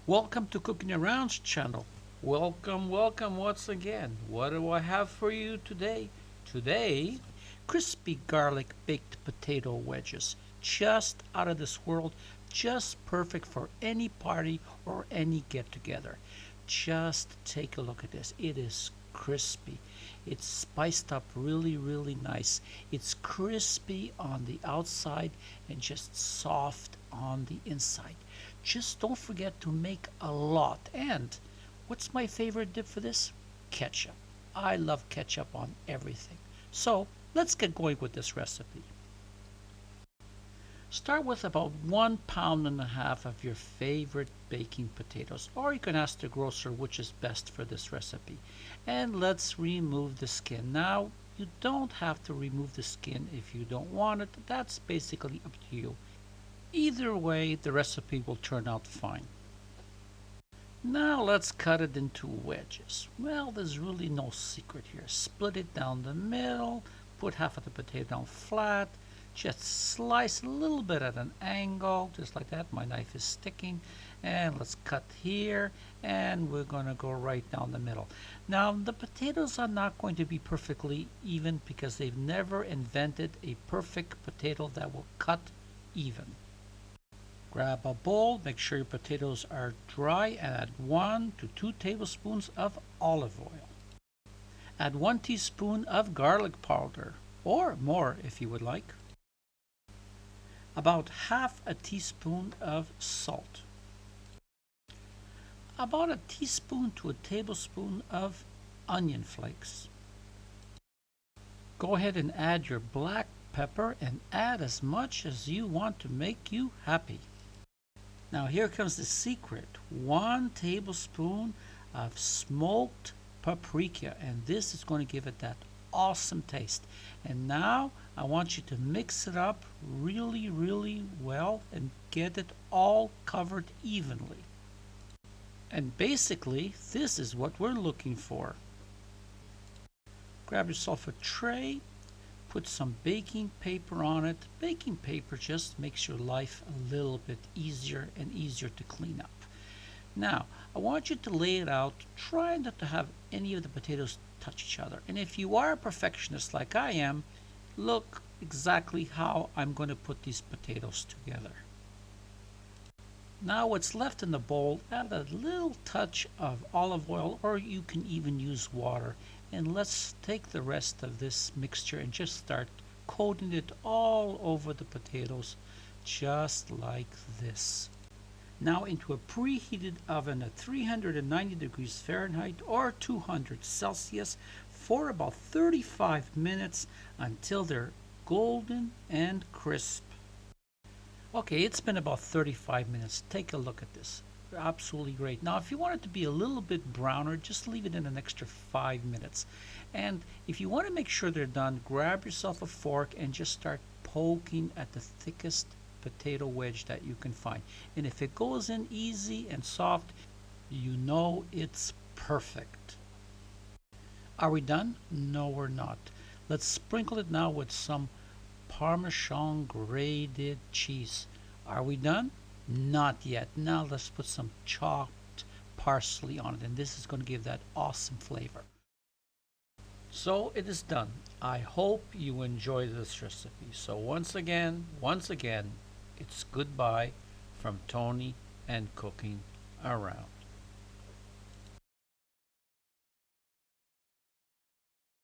Welcome to Cooking Around's channel. Welcome once again. What do I have for you today? Today, crispy garlic baked potato wedges. Just out of this world, just perfect for any party or any get together. Just take a look at this. It is crispy. It's spiced up really nice. It's crispy on the outside and just soft on the inside. Just don't forget to make a lot. And what's my favorite dip for this? Ketchup. I love ketchup on everything. So let's get going with this recipe. Start with about 1.5 pounds of your favorite baking potatoes, or you can ask the grocer which is best for this recipe. And let's remove the skin. Now, you don't have to remove the skin if you don't want it. That's basically up to you. Either way, the recipe will turn out fine. Now let's cut it into wedges. Well, there's really no secret here. Split it down the middle, put half of the potato down flat, just slice a little bit at an angle, just like that. My knife is sticking. And let's cut here, and we're going to go right down the middle. Now, the potatoes are not going to be perfectly even because they've never invented a perfect potato that will cut even. Grab a bowl, make sure your potatoes are dry, and add 1 to 2 tablespoons of olive oil. Add 1 teaspoon of garlic powder, or more if you would like. About half a teaspoon of salt. About a teaspoon to a tablespoon of onion flakes. Go ahead and add your black pepper and add as much as you want to make you happy. Now here comes the secret. 1 tablespoon of smoked paprika, and this is going to give it that awesome taste. And now I want you to mix it up really well and get it all covered evenly. And basically, this is what we're looking for. Grab yourself a tray, put some baking paper on it. Baking paper just makes your life a little bit easier and easier to clean up. Now, I want you to lay it out. Try not to have any of the potatoes touch each other. And if you are a perfectionist like I am, look exactly how I'm going to put these potatoes together. Now what's left in the bowl, add a little touch of olive oil, or you can even use water. And let's take the rest of this mixture and just start coating it all over the potatoes, just like this. Now into a preheated oven at 390 degrees Fahrenheit or 200 Celsius for about 35 minutes until they're golden and crisp. Okay, it's been about 35 minutes. Take a look at this. They're absolutely great. Now, if you want it to be a little bit browner, just leave it in an extra 5 minutes. And if you want to make sure they're done, grab yourself a fork and just start poking at the thickest potato wedge that you can find. And if it goes in easy and soft, you know it's perfect. Are we done? No, we're not. Let's sprinkle it now with some Parmesan grated cheese. Are we done? Not yet. Now let's put some chopped parsley on it, and this is going to give that awesome flavor. So it is done. I hope you enjoy this recipe. So once again, it's goodbye from Tony and Cooking Around.